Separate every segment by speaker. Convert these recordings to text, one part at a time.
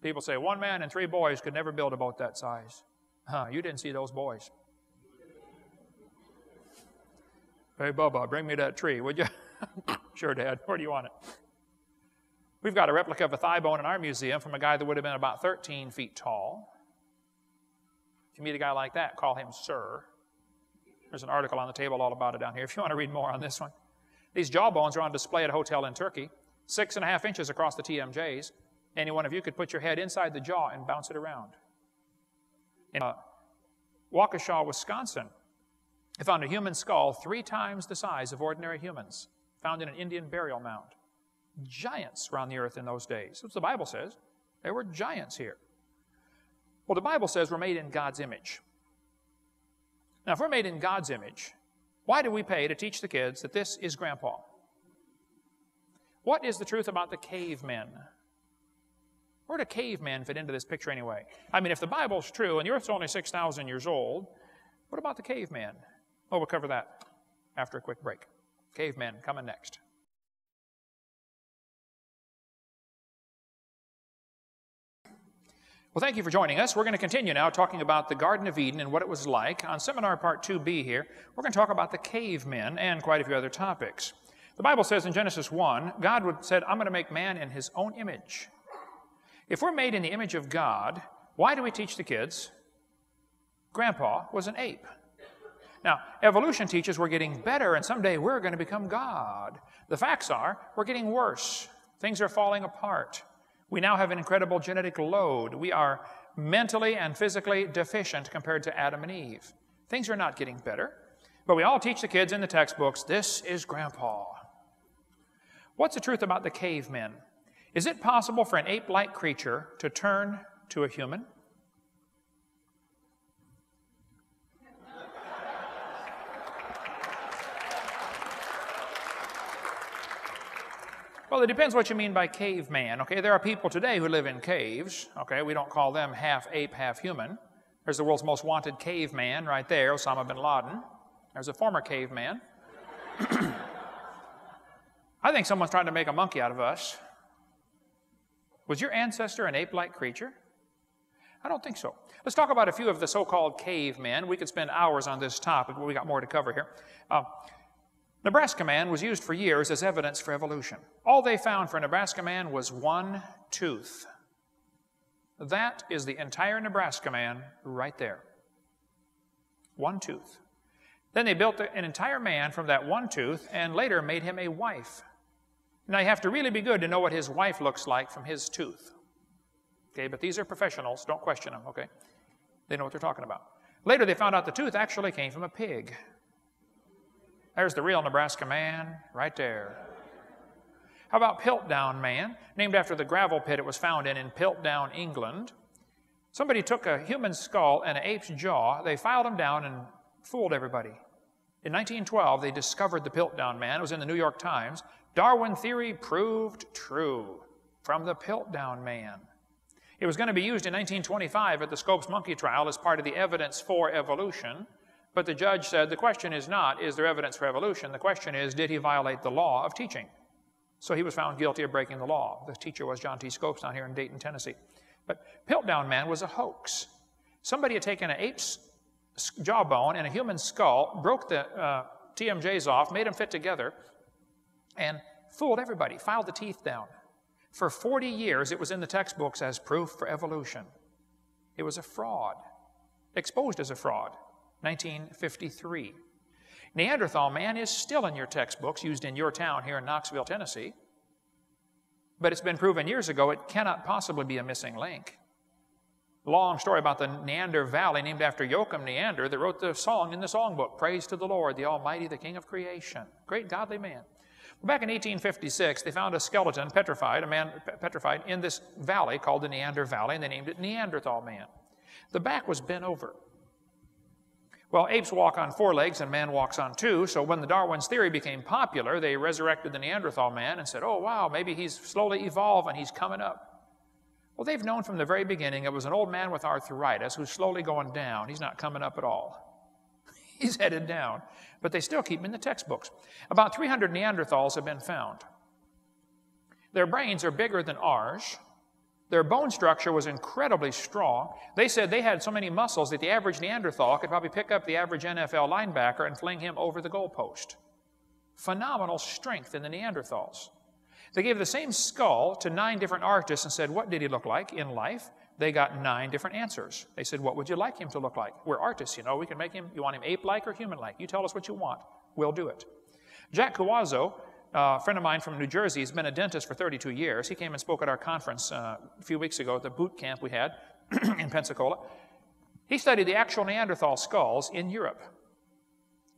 Speaker 1: People say, 1 man and 3 boys could never build a boat that size. Huh, you didn't see those boys. Hey, Bubba, bring me that tree, would you? Sure, Dad. Where do you want it? We've got a replica of a thigh bone in our museum from a guy that would have been about 13 feet tall. If you meet a guy like that, call him Sir. There's an article on the table all about it down here if you want to read more on this one. These jaw bones are on display at a hotel in Turkey, 6.5 inches across the TMJs. Any one of you could put your head inside the jaw and bounce it around. In Waukesha, Wisconsin, they found a human skull 3 times the size of ordinary humans, found in an Indian burial mound. Giants around the earth in those days. That's what the Bible says. There were giants here. Well, the Bible says we're made in God's image. Now, if we're made in God's image, why do we pay to teach the kids that this is Grandpa? What is the truth about the cavemen? Where do cavemen fit into this picture anyway? I mean, if the Bible's true and the earth's only 6,000 years old, what about the cavemen? Oh, we'll cover that after a quick break. Cavemen coming next. Well, thank you for joining us. We're going to continue now talking about the Garden of Eden and what it was like. On seminar part 2B here, we're going to talk about the cavemen and quite a few other topics. The Bible says in Genesis 1, God said, I'm going to make man in his own image. If we're made in the image of God, why do we teach the kids? Grandpa was an ape. Now, evolution teaches we're getting better and someday we're going to become God. The facts are we're getting worse. Things are falling apart. We now have an incredible genetic load. We are mentally and physically deficient compared to Adam and Eve. Things are not getting better. But we all teach the kids in the textbooks, this is Grandpa. What's the truth about the cavemen? Is it possible for an ape-like creature to turn to a human? Well, it depends what you mean by caveman, okay? There are people today who live in caves, okay? We don't call them half ape, half human. There's the world's most wanted caveman right there, Osama bin Laden. There's a former caveman. I think someone's trying to make a monkey out of us. Was your ancestor an ape-like creature? I don't think so. Let's talk about a few of the so-called cavemen. We could spend hours on this topic, but we got more to cover here. Nebraska man was used for years as evidence for evolution. All they found for Nebraska man was 1 tooth. That is the entire Nebraska man right there. 1 tooth. Then they built an entire man from that 1 tooth and later made him a wife. Now you have to really be good to know what his wife looks like from his tooth. Okay, but these are professionals. Don't question them, okay? They know what they're talking about. Later they found out the tooth actually came from a pig. There's the real Nebraska man right there. How about Piltdown man, named after the gravel pit it was found in Piltdown, England. Somebody took a human skull and an ape's jaw, they filed them down and fooled everybody. In 1912, they discovered the Piltdown man. It was in the New York Times. Darwin theory proved true from the Piltdown man. It was going to be used in 1925 at the Scopes monkey trial as part of the evidence for evolution. But the judge said the question is not, is there evidence for evolution? The question is, did he violate the law of teaching? So he was found guilty of breaking the law. The teacher was John T. Scopes down here in Dayton, Tennessee. But Piltdown man was a hoax. Somebody had taken an ape's jawbone and a human skull, broke the TMJs off, made them fit together, and fooled everybody, filed the teeth down. For 40 years, it was in the textbooks as proof for evolution. It was a fraud, exposed as a fraud. 1953. Neanderthal man is still in your textbooks, used in your town here in Knoxville, Tennessee. But it's been proven years ago it cannot possibly be a missing link. Long story about the Neander Valley, named after Joachim Neander, that wrote the song in the songbook, Praise to the Lord, the Almighty, the King of Creation. Great godly man. Well, back in 1856, they found a skeleton petrified, a man petrified, in this valley called the Neander Valley, and they named it Neanderthal man. The back was bent over. Well, apes walk on 4 legs and man walks on 2, so when the Darwin's theory became popular, they resurrected the Neanderthal man and said, oh, wow, maybe he's slowly evolving, he's coming up. Well, they've known from the very beginning it was an old man with arthritis who's slowly going down. He's not coming up at all. He's headed down. But they still keep him in the textbooks. About 300 Neanderthals have been found. Their brains are bigger than ours. Their bone structure was incredibly strong. They said they had so many muscles that the average Neanderthal could probably pick up the average NFL linebacker and fling him over the goalpost. Phenomenal strength in the Neanderthals. They gave the same skull to 9 different artists and said, what did he look like in life? They got 9 different answers. They said, what would you like him to look like? We're artists, you know. We can make him, you want him ape-like or human-like? You tell us what you want. We'll do it. Jack Cuazzo, a friend of mine from New Jersey, has been a dentist for 32 years. He came and spoke at our conference a few weeks ago at the boot camp we had in Pensacola. He studied the actual Neanderthal skulls in Europe.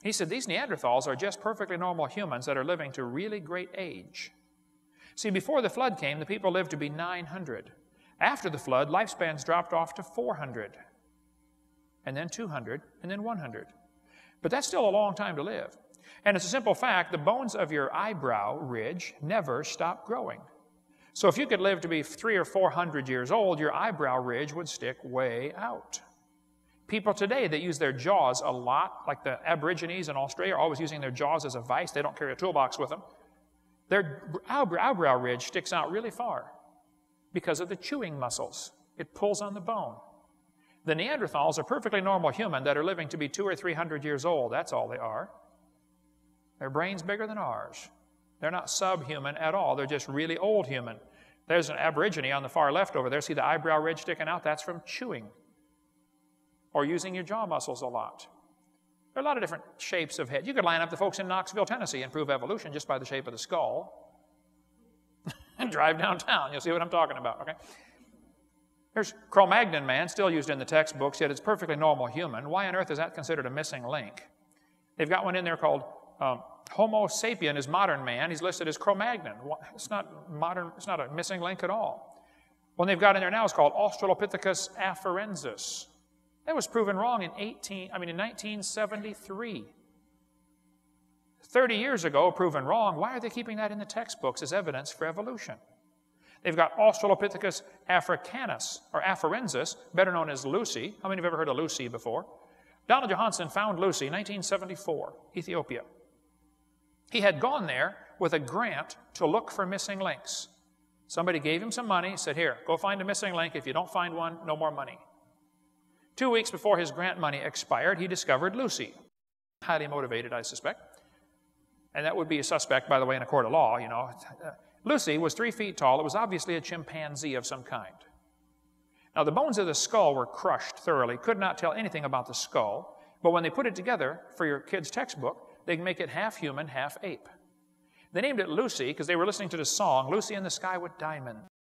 Speaker 1: He said these Neanderthals are just perfectly normal humans that are living to really great age. See, before the flood came, the people lived to be 900. After the flood, lifespans dropped off to 400, and then 200, and then 100. But that's still a long time to live. And it's a simple fact, the bones of your eyebrow ridge never stop growing. So if you could live to be 300 or 400 years old, your eyebrow ridge would stick way out. People today that use their jaws a lot, like the Aborigines in Australia, are always using their jaws as a vise. They don't carry a toolbox with them. Their eyebrow ridge sticks out really far because of the chewing muscles. It pulls on the bone. The Neanderthals are perfectly normal human that are living to be 200 or 300 years old. That's all they are. Their brain's bigger than ours. They're not subhuman at all. They're just really old human. There's an Aborigine on the far left over there. See the eyebrow ridge sticking out? That's from chewing or using your jaw muscles a lot. There are a lot of different shapes of head. You could line up the folks in Knoxville, Tennessee and prove evolution just by the shape of the skull and drive downtown. You'll see what I'm talking about, okay? There's Cro-Magnon man, still used in the textbooks, yet it's perfectly normal human. Why on earth is that considered a missing link? They've got one in there called Homo sapien is modern man. He's listed as Cro-Magnon. It's not modern, it's not a missing link at all. One they've got in there now is called Australopithecus afarensis. That was proven wrong in 1973. 30 years ago, proven wrong. Why are they keeping that in the textbooks as evidence for evolution? They've got Australopithecus africanus, or afarensis, better known as Lucy. How many have ever heard of Lucy before? Donald Johanson found Lucy in 1974, Ethiopia. He had gone there with a grant to look for missing links. Somebody gave him some money, said, here, go find a missing link. If you don't find one, no more money. 2 weeks before his grant money expired, he discovered Lucy. Highly motivated, I suspect. And that would be a suspect, by the way, in a court of law, you know. Lucy was 3 feet tall. It was obviously a chimpanzee of some kind. Now, the bones of the skull were crushed thoroughly. Could not tell anything about the skull. But when they put it together for your kid's textbook, they can make it half human, half ape. They named it Lucy because they were listening to the song, Lucy in the Sky with Diamonds.